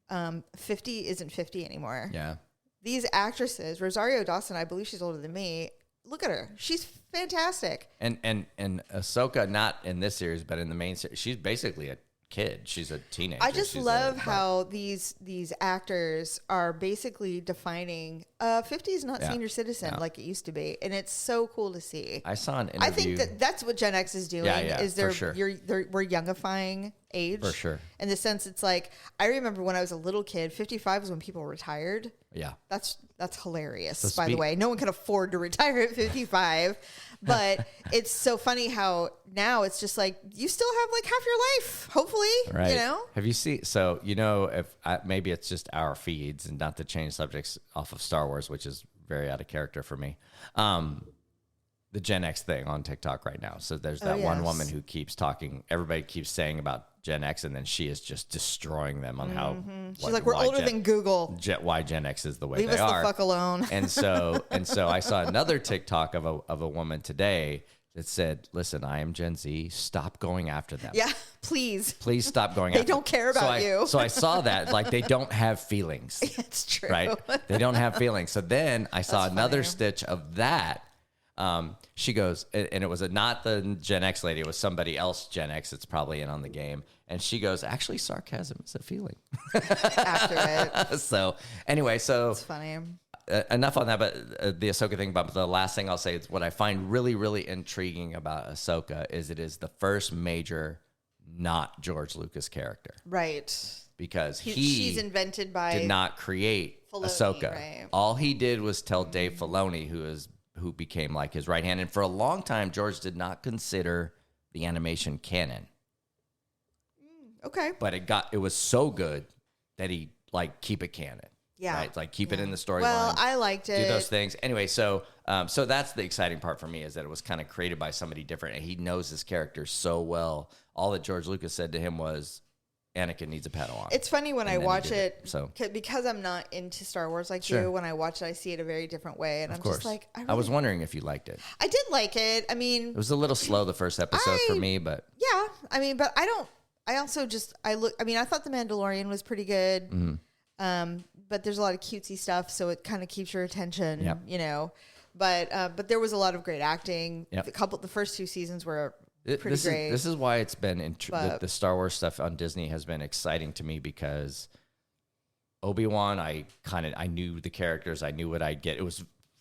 50 isn't 50 anymore. Yeah. These actresses, Rosario Dawson, I believe she's older than me. Look at her. She's fantastic. And Ahsoka, not in this series, but in the main series, she's basically a kid. She's a teenager. I just love how these actors are basically defining 50 is not senior citizen like it used to be, and it's so cool to see. I saw an interview. I think that's what Gen X is doing. Is for sure. We're youngifying age for sure. In the sense, it's like I remember when I was a little kid, 55 was when people retired. Yeah, that's hilarious. By the way, no one can afford to retire at 55. But it's so funny how now it's just like you still have like half your life, hopefully, right. Have you seen, so, if maybe it's just our feeds and not to change subjects off of Star Wars, which is very out of character for me. The Gen X thing on TikTok right now. So there's that one woman who keeps talking, everybody keeps saying about Gen X, and then she is just destroying them on how she's like, we're older than Google. Why Gen X is the way Leave they are. Leave us the fuck alone. and so I saw another TikTok of a woman today that said, "Listen, I am Gen Z. Stop going after them. Yeah, please stop going after them. They don't care about you." So I saw that, like, they don't have feelings. It's true, right? They don't have feelings. So then I saw another stitch of that. She goes, and it was not the Gen X lady, it was somebody else Gen X that's probably in on the game. And she goes, actually, sarcasm is a feeling. After it. So anyway, it's funny. Enough on that, but the Ahsoka thing. But the last thing I'll say is what I find really, really intriguing about Ahsoka is it is the first major not George Lucas character. Right. Because she's invented by did not create Filoni, Ahsoka. Right. All he did was tell Dave Filoni, who became like his right hand. And for a long time, George did not consider the animation canon. Okay. But it was so good that he keep it canon. Yeah. Right? Like keep it in the storyline. Well, I liked it. Do those things. Anyway, so that's the exciting part for me is that it was kind of created by somebody different and he knows his character so well. All that George Lucas said to him was, Anakin needs a Padawan. It's funny when I watch it, because I'm not into Star Wars like you. When I watch it, I see it a very different way, and just like, I was wondering if you liked it. I did like it. I mean, it was a little slow the first episode for me, but yeah. I mean, but I don't. I also just I thought The Mandalorian was pretty good. Mm-hmm. But there's a lot of cutesy stuff, so it kind of keeps your attention. Yep. You know, but there was a lot of great acting. Yep. The first 2 seasons were pretty great. This is why it's been the Star Wars stuff on Disney has been exciting to me because Obi-Wan, I knew the characters, I knew what I'd get.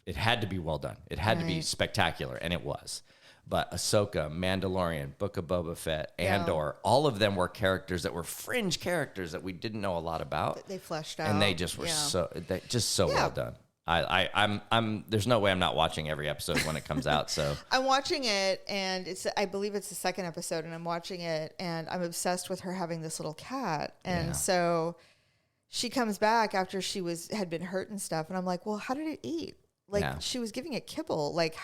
It had to be well done. It had to be spectacular, and it was. But Ahsoka, Mandalorian, Book of Boba Fett, Andor, all of them were characters that were fringe characters that we didn't know a lot about. They fleshed out. And they just were so well done. I'm there's no way I'm not watching every episode when it comes out. So I'm watching it, and I believe it's the second episode, and I'm watching it, and I'm obsessed with her having this little cat. And so she comes back after had been hurt and stuff, and I'm like, well, how did it eat? Like she was giving it kibble. Like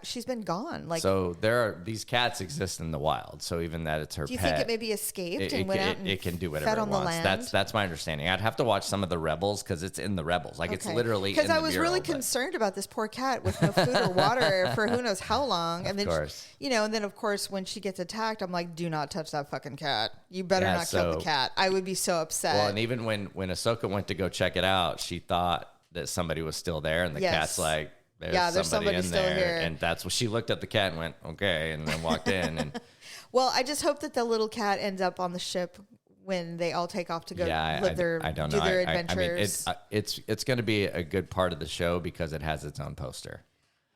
she's been gone. Like, so these cats exist in the wild. So even that it's her pet. Do you think it maybe escaped and went out and it can do whatever it wants? That's my understanding. I'd have to watch some of the Rebels because it's in the Rebels. Like it's literally because I was really concerned about this poor cat with no food or water for who knows how long. And then and then of course when she gets attacked, I'm like, do not touch that fucking cat. You better not kill the cat. I would be so upset. Well, and even when Ahsoka went to go check it out, she thought that somebody was still there, and the cat's like, there's somebody in there. Here. And that's what she looked at the cat and went, okay, and then walked in. And well, I just hope that the little cat ends up on the ship when they all take off to go live their adventures. I mean, it's going to be a good part of the show because it has its own poster.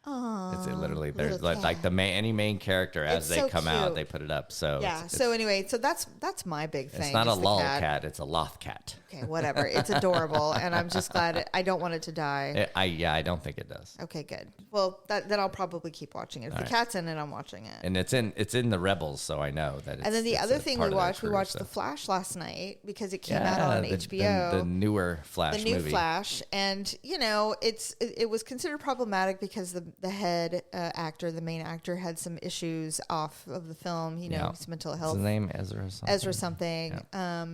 It's literally there's like any main character as they come out, they put it up. So so anyway, so that's my big thing. It's not a lol cat, it's a loth cat. Okay, whatever. It's adorable, and I'm just glad I don't want it to die. I don't think it does. Okay, good. Well, then I'll probably keep watching it. If the cat's in it, I'm watching it. And it's in the Rebels, so I know that. And then the other thing we watched The Flash last night because it came out on HBO. The newer Flash movie. The new Flash, and it was considered problematic because the head actor, the main actor, had some issues off of the film. Some mental health. What's his name? Ezra something. Yeah.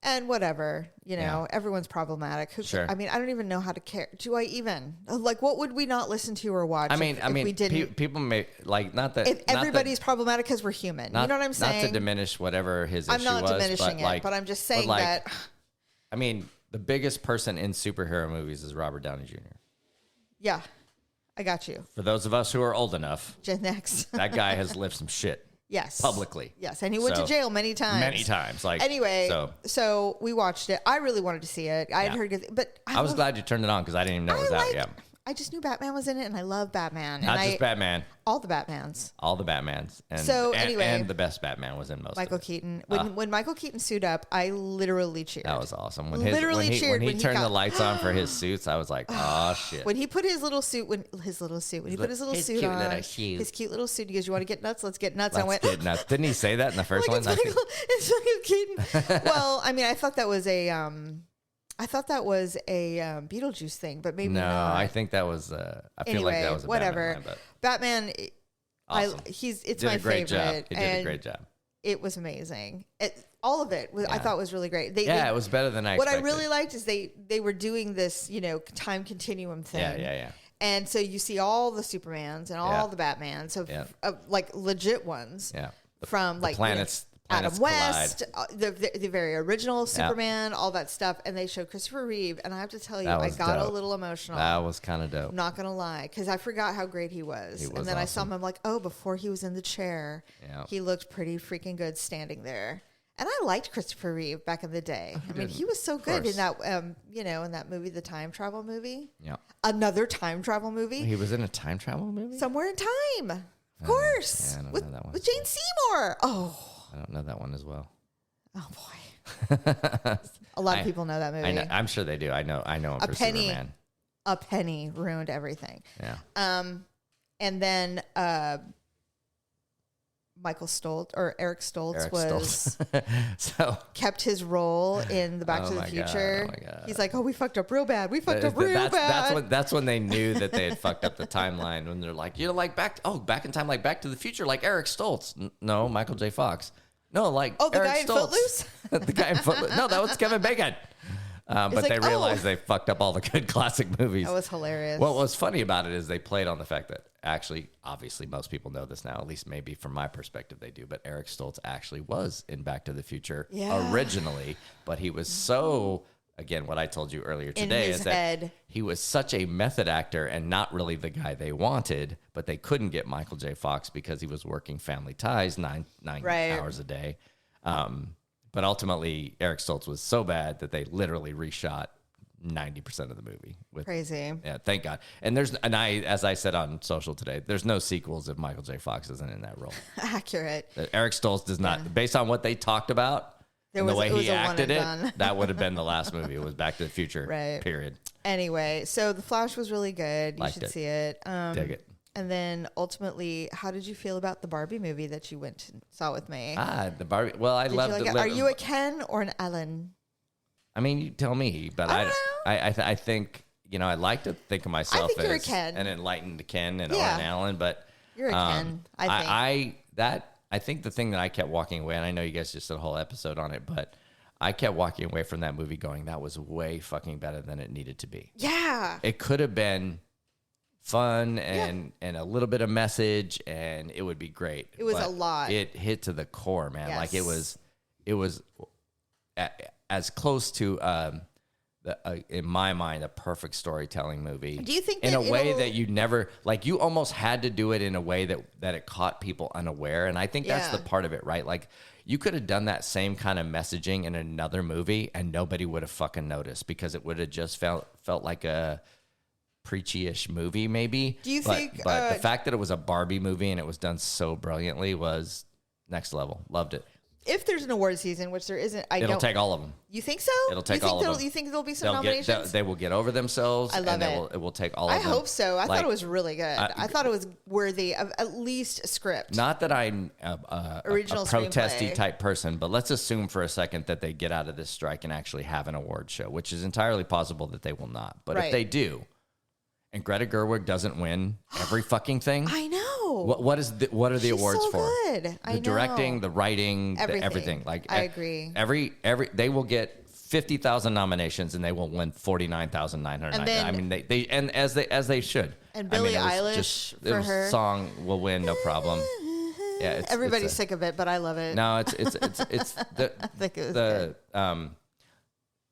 And whatever, everyone's problematic. Sure. I mean, I don't even know how to care. Do I even what would we not listen to or watch? If we didn't. People may like not that. If everybody's problematic because we're human, you know what I'm saying? Not to diminish whatever his issue was. I'm not diminishing it, but I'm just saying that. I mean, the biggest person in superhero movies is Robert Downey Jr. Yeah, I got you. For those of us who are old enough, Gen X, that guy has lived some shit. Yes. Publicly. Yes. And he went to jail many times. Many times. Anyway, so we watched it. I really wanted to see it. I had heard good, but I was glad you turned it on because I didn't even know it was out yet. I just knew Batman was in it, and I love Batman. Not just Batman. All the Batmans. All the Batmans. And the best Batman was in most Michael Keaton. When Michael Keaton suited up, I literally cheered. That was awesome. When he turned the lights on for his suits, I was like, oh, shit. When he put his little suit, when he put his little suit on, his cute little suit, he goes, you want to get nuts? Let's get nuts. I went, get nuts. Didn't he say that in the first one? It's Michael Keaton. Well, I mean, I thought that was a Beetlejuice thing, but maybe not. No, I think that was. I feel like that was a whatever. Batman. Awesome. It's my favorite. He did a great job. It was amazing. All of it I thought was really great. It was better than I expected. What I really liked is they were doing this time continuum thing. Yeah. And so you see all the Supermans and all the Batmans, like legit ones. Yeah. From like planets. Adam West, the very original Superman, all that stuff, and they showed Christopher Reeve, and I have to tell you, I got a little emotional. That was kind of dope. I'm not gonna lie, because I forgot how great he was, and then awesome. I saw him. I'm like, oh, before he was in the chair, he looked pretty freaking good standing there. And I liked Christopher Reeve back in the day. I mean, he was so good in that, in that movie, the time travel movie. Yeah, another time travel movie. He was in a time travel movie. Somewhere in Time, of course. I don't know that one. With Jane Seymour. Oh. I don't know that one as well. Oh boy, a lot of people know that movie. I'm sure they do. I know him for Superman. A penny ruined everything. Yeah. And then Eric Stoltz kept his role in the Back to the Future. He's like, oh, we fucked up real bad. Bad. That's when they knew that they had fucked up the timeline. When they're like, back in time, like Back to the Future, like Eric Stoltz. No, Michael J. Fox. No, like the Eric guy in Footloose. The guy in Footloose. No, that was Kevin Bacon. But they realized they fucked up all the good classic movies. That was hilarious. What was funny about it is they played on the fact that obviously most people know this now, at least maybe from my perspective they do, but Eric Stoltz actually was in Back to the Future originally, but he was so, again, what I told you earlier today is that he was such a method actor and not really the guy they wanted, but they couldn't get Michael J. Fox because he was working Family Ties nine hours a day. But ultimately, Eric Stoltz was so bad that they literally reshot 90% of the movie. Crazy. Yeah, thank God. And as I said on social today, there's no sequels if Michael J. Fox isn't in that role. Accurate. Eric Stoltz does not, based on what they talked about and the way he acted it, that would have been the last movie. It was Back to the Future, right. Period. Anyway, so The Flash was really good. You should see it. Dig it. And then ultimately, how did you feel about the Barbie movie that you went and saw with me? The Barbie. Well, I loved it. Are you a Ken or an Ellen? I mean, you tell me, but I think, I like to think of myself as an enlightened Ken and or an Ellen, but you're a Ken. I think the thing that I kept walking away, and I know you guys just did a whole episode on it, but I kept walking away from that movie going, that was way fucking better than it needed to be. Yeah. It could have been fun and a little bit of message, and it would be great. It was a lot. It hit to the core, man. Yes. Like it was as close to in my mind a perfect storytelling movie. Do you think in a way that you never you almost had to do it in a way that it caught people unaware? And I think that's the part of it, right? Like you could have done that same kind of messaging in another movie and nobody would have fucking noticed because it would have just felt like a preachy-ish movie, maybe. Do you think? But the fact that it was a Barbie movie and it was done so brilliantly was next level. Loved it. If there's an award season, which there isn't, it'll take all of them. You think so? It'll take all of them. You think there'll be some nominations? They will get over themselves. I love it. It will take all of them. I hope so. I thought it was really good. I thought it was worthy of at least a script. Not that I'm a protesty type person, but let's assume for a second that they get out of this strike and actually have an award show, which is entirely possible that they will not. But if they do, and Greta Gerwig doesn't win every fucking thing. I know. What are the awards so for? Good. The directing, the writing, everything. I agree. Every they will get 50,000 nominations and they will win 49,999. I mean they and as they should. And Billie Eilish for her song will win no problem. Yeah, everybody's sick of it, but I love it. No, it's the I think it was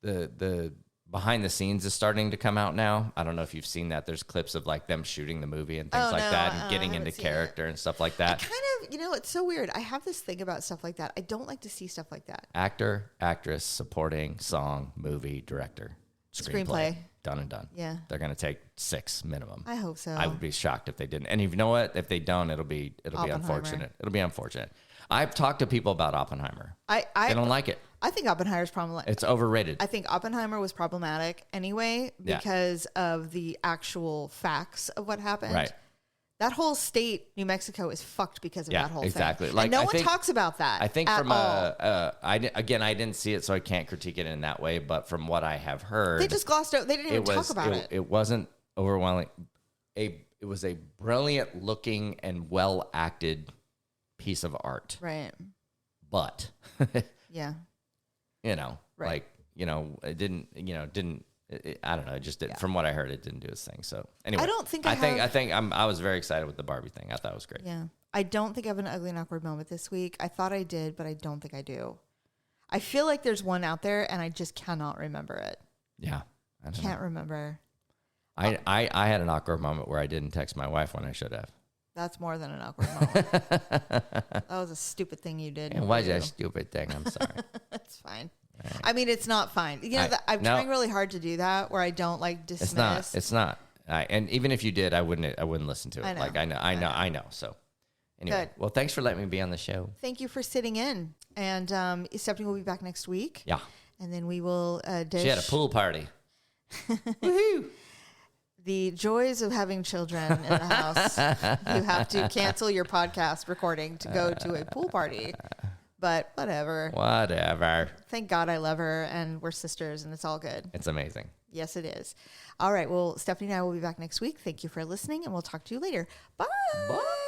the behind the scenes is starting to come out now. I don't know if you've seen that. There's clips of them shooting the movie and things that and getting into character and stuff like that. I kind of, it's so weird. I have this thing about stuff like that. I don't like to see stuff like that. Actor, actress, supporting, song, movie, director, screenplay. Done and done. Yeah. They're going to take 6 minimum. I hope so. I would be shocked if they didn't. And you know what? If they don't, it'll be unfortunate. It'll be unfortunate. I've talked to people about Oppenheimer. They don't like it. I think Oppenheimer's problematic. It's overrated. I think Oppenheimer was problematic anyway because of the actual facts of what happened. Right. That whole state, New Mexico, is fucked because of that whole exactly. thing. Like, no one talks about that. I think at from all. I didn't see it, so I can't critique it in that way. But from what I have heard, they just glossed over. They didn't even talk about it. It wasn't overwhelming. It was a brilliant looking and well acted piece of art. Right. But yeah. Right. It didn't, I don't know. It just did. From what I heard, it didn't do its thing. So anyway, I was very excited with the Barbie thing. I thought it was great. Yeah. I don't think I have an ugly and awkward moment this week. I thought I did, but I don't think I do. I feel like there's one out there and I just cannot remember it. Yeah. I can't remember. I had an awkward moment where I didn't text my wife when I should have. That's more than an awkward moment. That was a stupid thing you did. It was a stupid thing. I'm sorry. That's fine. Right. I mean, it's not fine. I'm trying really hard to do that where I don't dismiss. It's not. And even if you did, I wouldn't listen to it. I know. So anyway, good. Well, thanks for letting me be on the show. Thank you for sitting in. And Stephanie will be back next week. Yeah. And then we will dish. She had a pool party. Woohoo! The joys of having children in the house. You have to cancel your podcast recording to go to a pool party. But whatever. Whatever. Thank God I love her and we're sisters and it's all good. It's amazing. Yes, it is. All right. Well, Stephanie and I will be back next week. Thank you for listening and we'll talk to you later. Bye. Bye.